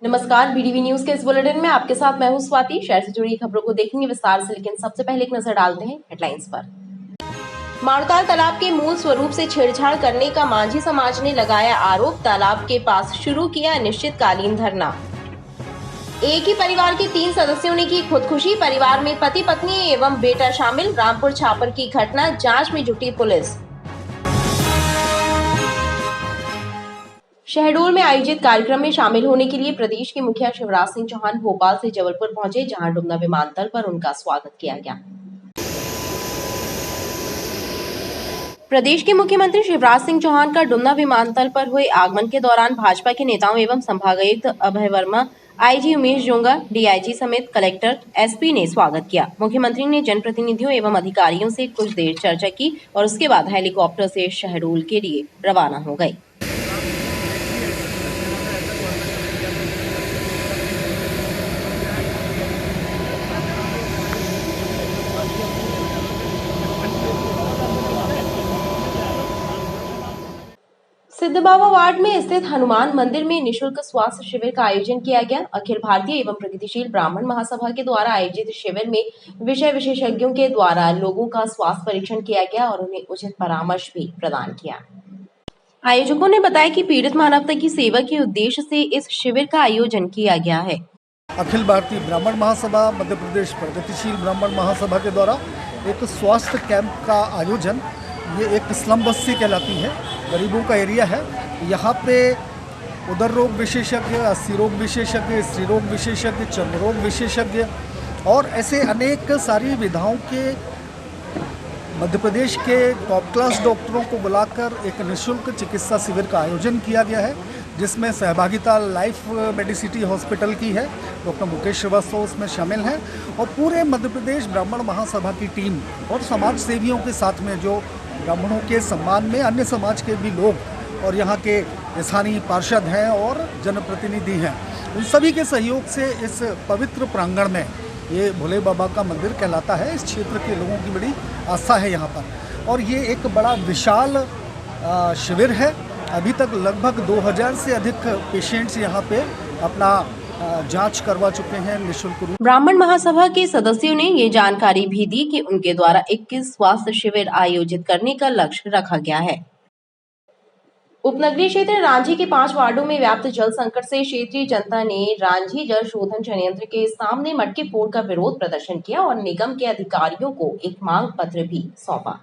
नमस्कार, BDV news के इस बुलेटिन में आपके साथ मैं हूं स्वाति। शहर से जुड़ी खबरों को देखेंगे विस्तार से, लेकिन सबसे पहले एक नजर डालते हैं हेडलाइंस पर। मारूताल तालाब के मूल स्वरूप से छेड़छाड़ करने का मांझी समाज ने लगाया आरोप। तालाब के पास शुरू किया अनिश्चितकालीन धरना। एक ही परिवार के 3 सदस्यों ने की खुदकुशी। परिवार में पति पत्नी एवं बेटा शामिल। रामपुर छापर की घटना, जांच में जुटी पुलिस। शहडोल में आयोजित कार्यक्रम में शामिल होने के लिए प्रदेश के मुखिया शिवराज सिंह चौहान भोपाल से जबलपुर पहुंचे, जहां डुमना विमानतल पर उनका स्वागत किया गया। प्रदेश के मुख्यमंत्री शिवराज सिंह चौहान का डुमना विमानतल पर हुए आगमन के दौरान भाजपा के नेताओं एवं संभागायुक्त अभय वर्मा, आईजी उमेश जोंगा, डीआईजी समेत कलेक्टर, एसपी ने स्वागत किया। मुख्यमंत्री ने जनप्रतिनिधियों एवं अधिकारियों से कुछ देर चर्चा की और उसके बाद हेलीकॉप्टर से शहडोल के लिए रवाना हो गए। सिद्धबाबा वार्ड में स्थित हनुमान मंदिर में निशुल्क स्वास्थ्य शिविर का आयोजन किया गया। अखिल भारतीय एवं प्रगतिशील ब्राह्मण महासभा के द्वारा आयोजित शिविर में विषय विशेषज्ञों के द्वारा लोगों का स्वास्थ्य परीक्षण किया गया और उन्हें उचित परामर्श भी प्रदान किया। आयोजकों ने बताया कि पीड़ित मानवता की सेवा के उद्देश्य से इस शिविर का आयोजन किया गया है। अखिल भारतीय ब्राह्मण महासभा, मध्य प्रदेश प्रगतिशील ब्राह्मण महासभा के द्वारा एक स्वास्थ्य कैंप का आयोजन, ये एक स्लम बस्ती कहलाती है, गरीबों का एरिया है। यहाँ पे उदर रोग विशेषज्ञ, अस्सी रोग विशेषज्ञ, स्त्री रोग विशेषज्ञ, चर्म रोग विशेषज्ञ और ऐसे अनेक सारी विधाओं के मध्य प्रदेश के टॉप क्लास डॉक्टरों को बुलाकर एक निःशुल्क चिकित्सा शिविर का आयोजन किया गया है, जिसमें सहभागिता लाइफ मेडिसिटी हॉस्पिटल की है। डॉक्टर मुकेश श्रीवास्तव उसमें शामिल हैं और पूरे मध्य प्रदेश ब्राह्मण महासभा की टीम और समाज सेवियों के साथ में जो ब्राह्मणों के सम्मान में अन्य समाज के भी लोग और यहाँ के स्थानीय पार्षद हैं और जनप्रतिनिधि हैं, उन सभी के सहयोग से इस पवित्र प्रांगण में, ये भोले बाबा का मंदिर कहलाता है, इस क्षेत्र के लोगों की बड़ी आस्था है यहाँ पर। और ये एक बड़ा विशाल शिविर है। अभी तक लगभग 2000 से अधिक पेशेंट्स यहाँ पे अपना जांच करवा चुके हैं निःशुल्क रूप। ब्राह्मण महासभा के सदस्यों ने ये जानकारी भी दी कि उनके द्वारा 21 स्वास्थ्य शिविर आयोजित करने का लक्ष्य रखा गया है। उपनगरीय क्षेत्र रांझी के 5 वार्डों में व्याप्त जल संकट से क्षेत्रीय जनता ने रांझी जल शोधन संयंत्र के सामने मटके फोड़ का विरोध प्रदर्शन किया और निगम के अधिकारियों को एक मांग पत्र भी सौंपा।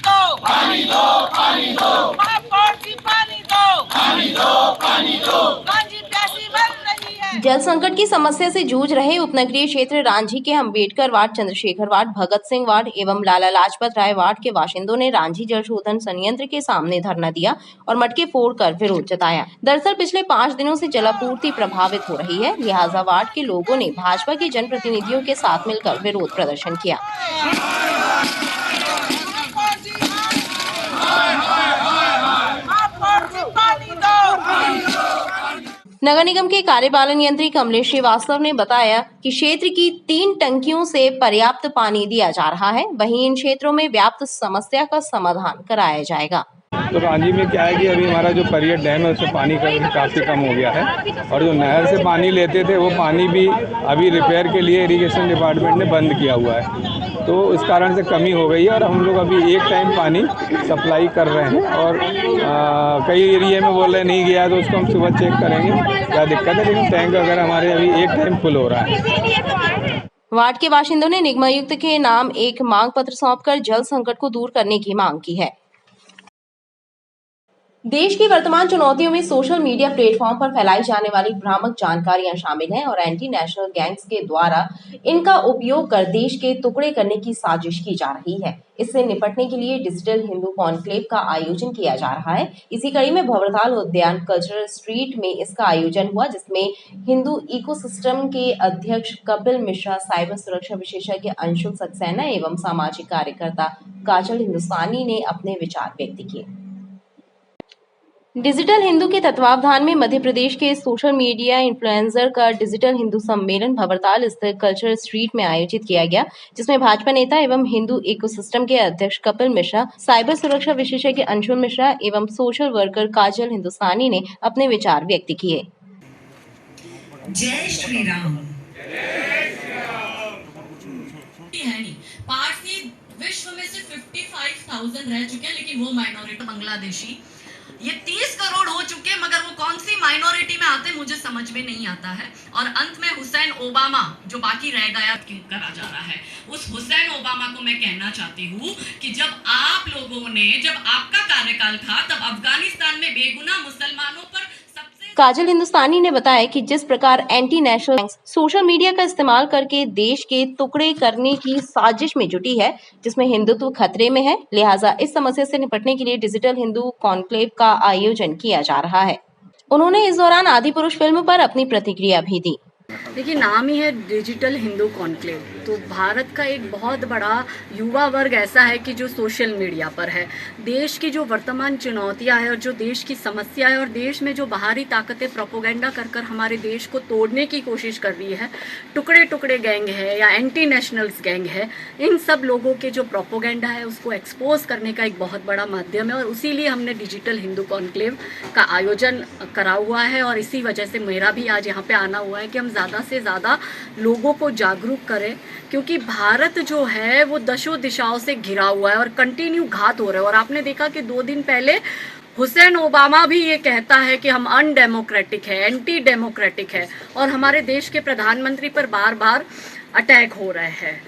पानी दो, पानी दो, पानी दो, पानी दो, पानी दो, रांझी प्यासी मर रही है। जल संकट की समस्या से जूझ रहे उपनगरीय क्षेत्र रांझी के Ambedkar ward, Chandrashekhar ward, Bhagat Singh ward एवं लाला लाजपत राय वार्ड के बाशिंदों ने रांझी जल शोधन संयंत्र के सामने धरना दिया और मटके फोड़कर विरोध जताया। दरअसल पिछले 5 दिनों से जलापूर्ति प्रभावित हो रही है, लिहाजा वार्ड के लोगों ने भाजपा के जनप्रतिनिधियों के साथ मिलकर विरोध प्रदर्शन किया। नगर निगम के कार्यपालन यंत्री कमलेश श्रीवास्तव ने बताया कि क्षेत्र की 3 टंकियों से पर्याप्त पानी दिया जा रहा है, वहीं इन क्षेत्रों में व्याप्त समस्या का समाधान कराया जाएगा। तो रांझी में क्या है कि अभी हमारा जो परियड डैम है उससे पानी काफ़ी कम हो गया है और जो नहर से पानी लेते थे वो पानी भी अभी रिपेयर के लिए इरिगेशन डिपार्टमेंट ने बंद किया हुआ है, तो इस कारण से कमी हो गई है और हम लोग अभी एक टाइम पानी सप्लाई कर रहे हैं और कई एरिया में बोल रहे नहीं गया तो उसको हम सुबह चेक करेंगे क्या दिक्कत है, लेकिन टैंक वगैरह हमारे अभी एक टाइम फुल हो रहा है। वार्ड के बाशिंदों ने निगमायुक्त के नाम एक मांग पत्र सौंपकर जल संकट को दूर करने की मांग की है। देश की वर्तमान चुनौतियों में सोशल मीडिया प्लेटफॉर्म पर फैलाई जाने वाली भ्रामक जानकारियां शामिल हैं और एंटी नेशनल गैंग्स के द्वारा इनका उपयोग कर देश के टुकड़े करने की साजिश की जा रही है। इससे निपटने के लिए डिजिटल हिंदू कॉन्क्लेव का आयोजन किया जा रहा है। इसी कड़ी में भंवरताल उद्यान कल्चरल स्ट्रीट में इसका आयोजन हुआ, जिसमें हिंदू इकोसिस्टम के अध्यक्ष कपिल मिश्रा, साइबर सुरक्षा विशेषज्ञ अंशुल सक्सेना एवं सामाजिक कार्यकर्ता काजल हिंदुस्तानी ने अपने विचार व्यक्त किए। डिजिटल हिंदू के तत्वावधान में मध्य प्रदेश के सोशल मीडिया इन्फ्लुएंसर का डिजिटल हिंदू सम्मेलन भंवरताल स्थित कल्चरल स्ट्रीट में आयोजित किया गया, जिसमें भाजपा नेता एवं हिंदू इकोसिस्टम के अध्यक्ष कपिल मिश्रा, साइबर सुरक्षा विशेषज्ञ अंशुल मिश्रा एवं सोशल वर्कर काजल हिंदुस्तानी ने अपने विचार व्यक्त किए। जय श्री राम। है नहीं, पारसी विश्व में से 55,000 रह चुके हैं, लेकिन वो माइनॉरिटी बांग्लादेशी ये 30 करोड़ हो चुके, मगर वो कौन सी माइनॉरिटी में आते मुझे समझ में नहीं आता है। और अंत में हुसैन ओबामा जो बाकी रह गया करा जा रहा है, उस हुसैन ओबामा को मैं कहना चाहती हूँ कि जब आपका कार्यकाल था तब अफगानिस्तान में बेगुनाह मुसलमानों पर काजल हिंदुस्तानी ने बताया कि जिस प्रकार anti national gangs social media का इस्तेमाल करके देश के टुकड़े करने की साजिश में जुटी है, जिसमें हिंदुत्व खतरे में है, लिहाजा इस समस्या से निपटने के लिए डिजिटल हिंदू कॉन्क्लेव का आयोजन किया जा रहा है। उन्होंने इस दौरान आदिपुरुष फिल्म पर अपनी प्रतिक्रिया भी दी। देखिए, नाम ही है डिजिटल हिंदू कॉन्क्लेव, तो भारत का एक बहुत बड़ा युवा वर्ग ऐसा है कि जो सोशल मीडिया पर है। देश की जो वर्तमान चुनौतियां हैं और जो देश की समस्या है और देश में जो बाहरी ताकतें प्रोपोगेंडा कर कर हमारे देश को तोड़ने की कोशिश कर रही है, टुकड़े टुकड़े गैंग है या एंटी नेशनल्स गैंग है, इन सब लोगों के जो प्रोपोगेंडा है उसको एक्सपोज करने का एक बहुत बड़ा माध्यम है। और उसीलिए हमने डिजिटल हिंदू कॉन्क्लेव का आयोजन करा हुआ है और इसी वजह से मेरा भी आज यहाँ पे आना हुआ है कि हम ज़्यादा से ज़्यादा लोगों को जागरूक करें, क्योंकि भारत जो है वो दशों दिशाओं से घिरा हुआ है और कंटिन्यू घात हो रहा है। और आपने देखा कि 2 दिन पहले हुसैन ओबामा भी ये कहता है कि हम अनडेमोक्रेटिक है, एंटी डेमोक्रेटिक है, और हमारे देश के प्रधानमंत्री पर बार बार अटैक हो रहे हैं।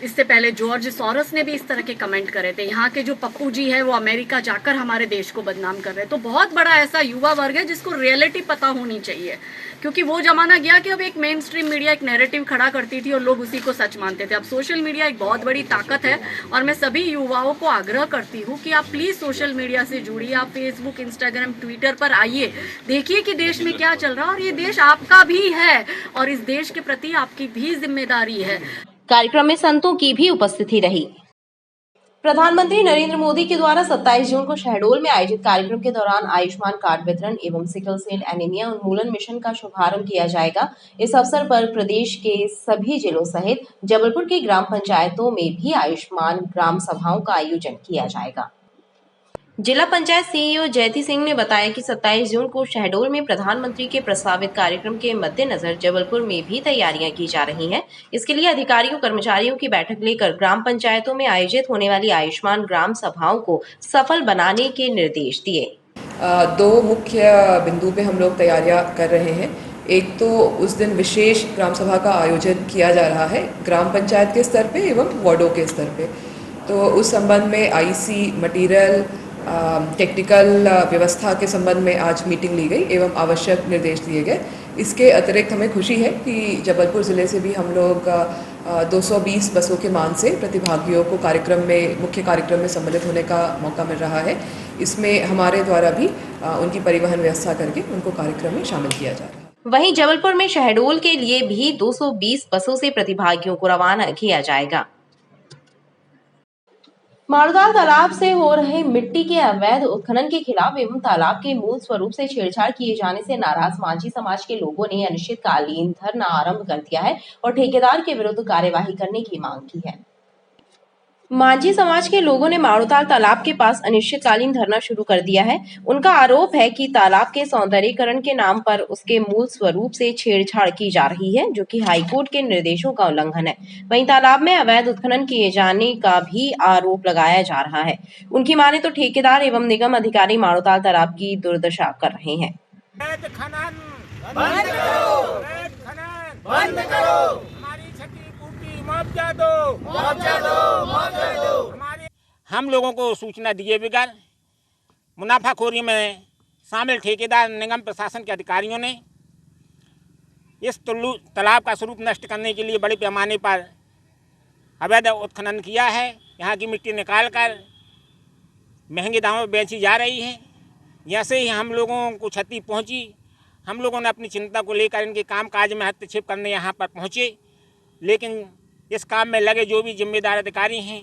इससे पहले जॉर्ज सोरोस ने भी इस तरह के कमेंट करे थे। यहाँ के जो पप्पू जी है वो अमेरिका जाकर हमारे देश को बदनाम कर रहे हैं। तो बहुत बड़ा ऐसा युवा वर्ग है जिसको रियलिटी पता होनी चाहिए, क्योंकि वो जमाना गया कि अब एक मेन स्ट्रीम मीडिया एक नैरेटिव खड़ा करती थी और लोग उसी को सच मानते थे। अब सोशल मीडिया एक बहुत बड़ी ताकत है और मैं सभी युवाओं को आग्रह करती हूँ कि आप प्लीज़ सोशल मीडिया से जुड़िए। आप फेसबुक, इंस्टाग्राम, ट्विटर पर आइए, देखिए कि देश में क्या चल रहा है और ये देश आपका भी है और इस देश के प्रति आपकी भी जिम्मेदारी है। कार्यक्रम में संतों की भी उपस्थिति रही। प्रधानमंत्री नरेंद्र मोदी के द्वारा 27 जून को शहडोल में आयोजित कार्यक्रम के दौरान आयुष्मान कार्ड वितरण एवं सिकल सेल एनीमिया उन्मूलन मिशन का शुभारंभ किया जाएगा। इस अवसर पर प्रदेश के सभी जिलों सहित जबलपुर की ग्राम पंचायतों में भी आयुष्मान ग्राम सभाओं का आयोजन किया जाएगा। जिला पंचायत सीईओ जयती सिंह ने बताया कि 27 जून को शहडोल में प्रधानमंत्री के प्रस्तावित कार्यक्रम के मद्देनजर जबलपुर में भी तैयारियां की जा रही हैं। इसके लिए अधिकारियों कर्मचारियों की बैठक लेकर ग्राम पंचायतों में आयोजित होने वाली आयुष्मान ग्राम सभाओं को सफल बनाने के निर्देश दिए। 2 मुख्य बिंदु पे हम लोग तैयारियां कर रहे हैं। एक तो उस दिन विशेष ग्राम सभा का आयोजन किया जा रहा है ग्राम पंचायत के स्तर पे एवं वार्डों के स्तर पे। तो उस संबंध में आईसी मटेरियल टेक्निकल व्यवस्था के संबंध में आज मीटिंग ली गई एवं आवश्यक निर्देश दिए गए। इसके अतिरिक्त हमें खुशी है कि जबलपुर ज़िले से भी हम लोग 220 बसों के मान से प्रतिभागियों को मुख्य कार्यक्रम में सम्मिलित होने का मौका मिल रहा है। इसमें हमारे द्वारा भी उनकी परिवहन व्यवस्था करके उनको कार्यक्रम में शामिल किया जा रहा है। वहीं जबलपुर में शहडोल के लिए भी 220 बसों से प्रतिभागियों को रवाना किया जाएगा। मारूदाल तालाब से हो रहे मिट्टी के अवैध उत्खनन के खिलाफ एवं तालाब के मूल स्वरूप से छेड़छाड़ किए जाने से नाराज मांझी समाज के लोगों ने अनिश्चितकालीन धरना आरंभ कर दिया है और ठेकेदार के विरुद्ध कार्यवाही करने की मांग की है। मांझी समाज के लोगों ने मारूताल तालाब के पास अनिश्चितकालीन धरना शुरू कर दिया है। उनका आरोप है कि तालाब के सौंदर्यीकरण के नाम पर उसके मूल स्वरूप से छेड़छाड़ की जा रही है, जो कि हाईकोर्ट के निर्देशों का उल्लंघन है। वहीं तालाब में अवैध उत्खनन किए जाने का भी आरोप लगाया जा रहा है। उनकी माने तो ठेकेदार एवं निगम अधिकारी मारूताल तालाब की दुर्दशा कर रहे हैं। हम लोगों को सूचना दिए बगैर मुनाफाखोरी में शामिल ठेकेदार निगम प्रशासन के अधिकारियों ने इस तालाब का स्वरूप नष्ट करने के लिए बड़े पैमाने पर अवैध उत्खनन किया है। यहाँ की मिट्टी निकालकर महंगे दामों में बेची जा रही है। जैसे ही हम लोगों को क्षति पहुँची, हम लोगों ने अपनी चिंता को लेकर इनके कामकाज में हस्तक्षेप करने यहाँ पर पहुँचे, लेकिन इस काम में लगे जो भी जिम्मेदार अधिकारी हैं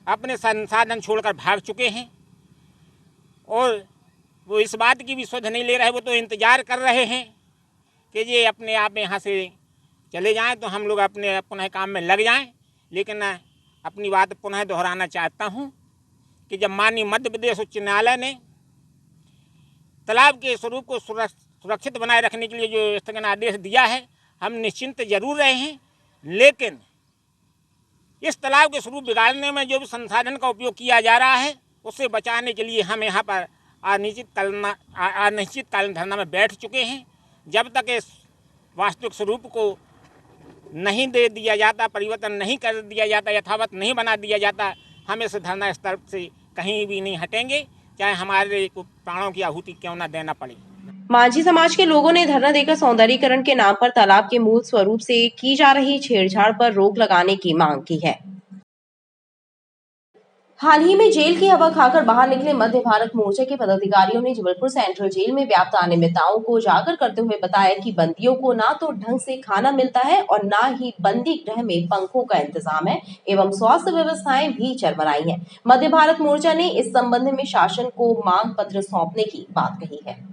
अपने संसाधन छोड़कर भाग चुके हैं और वो इस बात की भी सुध नहीं ले रहे। वो तो इंतज़ार कर रहे हैं कि ये अपने आप यहाँ से चले जाएं तो हम लोग अपने पुनः काम में लग जाएं। लेकिन अपनी बात पुनः दोहराना चाहता हूँ कि जब माननीय मध्य प्रदेश उच्च न्यायालय ने तालाब के स्वरूप को सुरक्षित बनाए रखने के लिए जो स्थगन आदेश दिया है, हम निश्चिंत जरूर रहे हैं, लेकिन इस तालाब के स्वरूप बिगाड़ने में जो भी संसाधन का उपयोग किया जा रहा है, उससे बचाने के लिए हम यहाँ पर अनिश्चितकालीन धरना में बैठ चुके हैं। जब तक इस वास्तविक स्वरूप को नहीं दे दिया जाता, परिवर्तन नहीं कर दिया जाता, यथावत नहीं बना दिया जाता, हम इस धरना स्थल से कहीं भी नहीं हटेंगे, चाहे हमारे को प्राणों की आहुति क्यों ना देना पड़े। मांझी समाज के लोगों ने धरना देकर सौंदर्यीकरण के नाम पर तालाब के मूल स्वरूप से की जा रही छेड़छाड़ पर रोक लगाने की मांग की है। हाल ही में जेल की हवा खाकर बाहर निकले मध्य भारत मोर्चा के पदाधिकारियों ने जबलपुर सेंट्रल जेल में व्याप्त अनियमितताओं को उजागर करते हुए बताया कि बंदियों को ना तो ढंग से खाना मिलता है और ना ही बंदी गृह में पंखों का इंतजाम है एवं स्वास्थ्य व्यवस्थाएं भी चरमराई हैं। मध्य भारत मोर्चा ने इस संबंध में शासन को मांग पत्र सौंपने की बात कही है।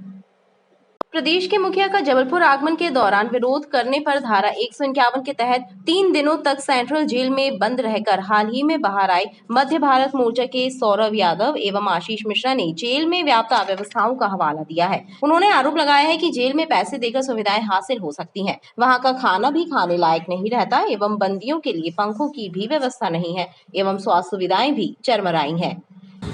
प्रदेश के मुखिया का जबलपुर आगमन के दौरान विरोध करने पर धारा 151 के तहत 3 दिनों तक सेंट्रल जेल में बंद रहकर हाल ही में बाहर आए मध्य भारत मोर्चा के सौरभ यादव एवं आशीष मिश्रा ने जेल में व्याप्त अव्यवस्थाओं का हवाला दिया है। उन्होंने आरोप लगाया है कि जेल में पैसे देकर सुविधाएं हासिल हो सकती हैं, वहां का खाना भी खाने लायक नहीं रहता एवं बंदियों के लिए पंखों की भी व्यवस्था नहीं है एवं स्वास्थ्य सुविधाएं भी चरमराई है।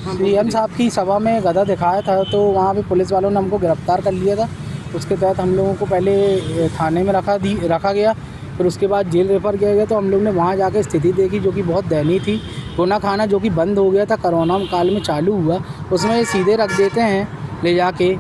सीएम साहब की सभा में गधा दिखाया था तो वहाँ पे पुलिस वालों ने हमको गिरफ्तार कर लिया था। उसके तहत हम लोगों को पहले थाने में रखा गया, फिर उसके बाद जेल रेफर किया गया। तो हम लोग ने वहाँ जाकर स्थिति देखी जो कि बहुत दयनीय थी। गुना खाना जो कि बंद हो गया था, कोरोना काल में चालू हुआ, उसमें ये सीधे रख देते हैं ले जाके।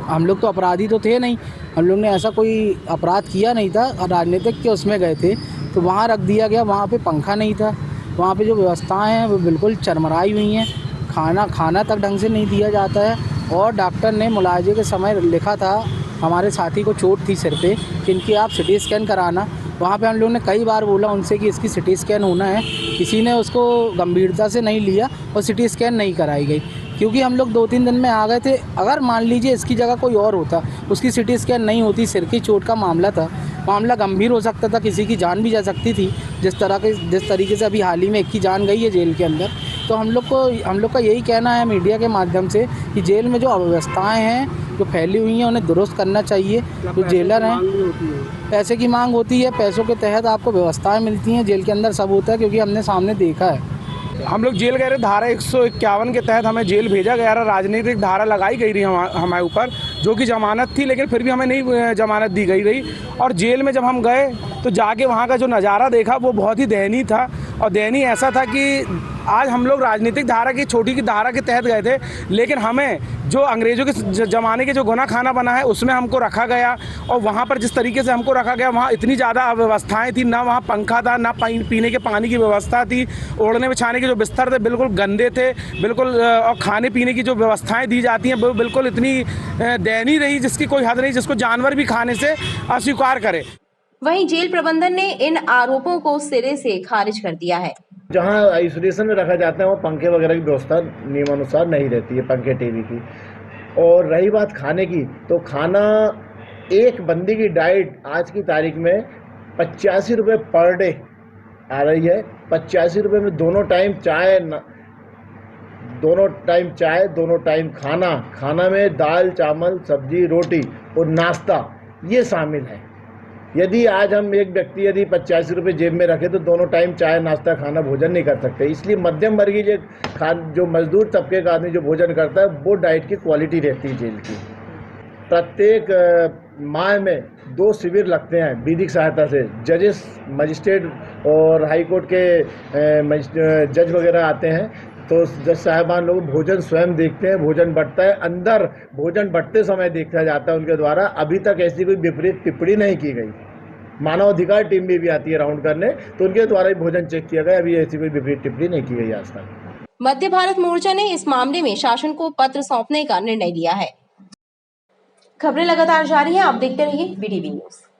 हम लोग तो अपराधी तो थे नहीं, हम लोग ने ऐसा कोई अपराध किया नहीं था, राजनीतिक के उसमें गए थे तो वहाँ रख दिया गया। वहाँ पे पंखा नहीं था, वहाँ पे जो व्यवस्थाएं हैं वो बिल्कुल चरमराई हुई हैं। खाना तक ढंग से नहीं दिया जाता है। और डॉक्टर ने मुलाजे के समय लिखा था, हमारे साथी को चोट थी सिर पे, कि इनकी आप सिटी स्कैन कराना। वहाँ पे हम लोग ने कई बार बोला उनसे कि इसकी सिटी स्कैन होना है, किसी ने उसको गंभीरता से नहीं लिया और सिटी स्कैन नहीं कराई गई। क्योंकि हम लोग 2-3 दिन में आ गए थे। अगर मान लीजिए इसकी जगह कोई और होता, उसकी सिटी स्कैन नहीं होती, सिर की चोट का मामला था, मामला गंभीर हो सकता था, किसी की जान भी जा सकती थी। जिस तरीके से अभी हाल ही में एक की जान गई है जेल के अंदर। तो हम लोग का यही कहना है मीडिया के माध्यम से कि जेल में जो अव्यवस्थाएं हैं जो फैली हुई हैं उन्हें दुरुस्त करना चाहिए। जो जेलर हैं, पैसे की मांग होती है, पैसों के तहत आपको व्यवस्थाएं मिलती हैं। जेल के अंदर सब होता है, क्योंकि हमने सामने देखा है। हम लोग जेल गए रहे, धारा 151 के तहत हमें जेल भेजा गया रहा। राजनीतिक धारा लगाई गई रही हमारे ऊपर, जो कि जमानत थी, लेकिन फिर भी हमें नहीं जमानत दी गई रही। और जेल में जब हम गए तो जाके वहाँ का जो नज़ारा देखा वो बहुत ही दयनीय था। और दयनीय ऐसा था कि आज हम लोग राजनीतिक धारा की छोटी की धारा के तहत गए थे, लेकिन हमें जो अंग्रेज़ों के ज़माने के जो गुना खाना बना है उसमें हमको रखा गया। और वहाँ पर जिस तरीके से हमको रखा गया, वहाँ इतनी ज़्यादा अव्यवस्थाएं थी, ना वहाँ पंखा था, ना पीने के पानी की व्यवस्था थी, ओढ़ने बिछाने के जो बिस्तर थे बिल्कुल गंदे थे, बिल्कुल। और खाने पीने की जो व्यवस्थाएँ दी जाती हैं वो बिल्कुल इतनी दयनीय रही जिसकी कोई हद नहीं, जिसको जानवर भी खाने से अस्वीकार करे। वहीं जेल प्रबंधन ने इन आरोपों को सिरे से खारिज कर दिया है। जहाँ आइसोलेशन में रखा जाता है वहाँ पंखे वगैरह की व्यवस्था नियमानुसार नहीं रहती है, पंखे टीवी की। और रही बात खाने की, तो खाना एक बंदी की डाइट आज की तारीख में 85 रुपये पर डे आ रही है। 85 रुपये में दोनों टाइम चाय, दोनों टाइम खाना में दाल चावल सब्जी रोटी और नाश्ता ये शामिल है। यदि आज हम एक व्यक्ति यदि 85 रुपये जेब में रखे तो दोनों टाइम चाय नाश्ता खाना भोजन नहीं कर सकते। इसलिए मध्यम वर्गीय जो मजदूर तबके का आदमी जो भोजन करता है वो डाइट की क्वालिटी रहती है जेल की। प्रत्येक माह में 2 शिविर लगते हैं विधिक सहायता से। जजेस, मजिस्ट्रेट और हाई कोर्ट के जज वगैरह आते हैं, तो जज साहिबान लोग भोजन स्वयं देखते हैं, भोजन बंटता है। अंदर भोजन बंटते समय देखा जाता है उनके द्वारा। अभी तक ऐसी कोई विपरीत टिप्पणी नहीं की गई। मानवाधिकार टीम भी आती है राउंड करने, तो उनके द्वारा ही भोजन चेक किया गया। अभी ऐसी कोई विपरीत टिप्पणी नहीं की गई आज तक। मध्य भारत मोर्चा ने इस मामले में शासन को पत्र सौंपने का निर्णय लिया है। खबरें लगातार जारी हैं, आप देखते रहिए BTV न्यूज।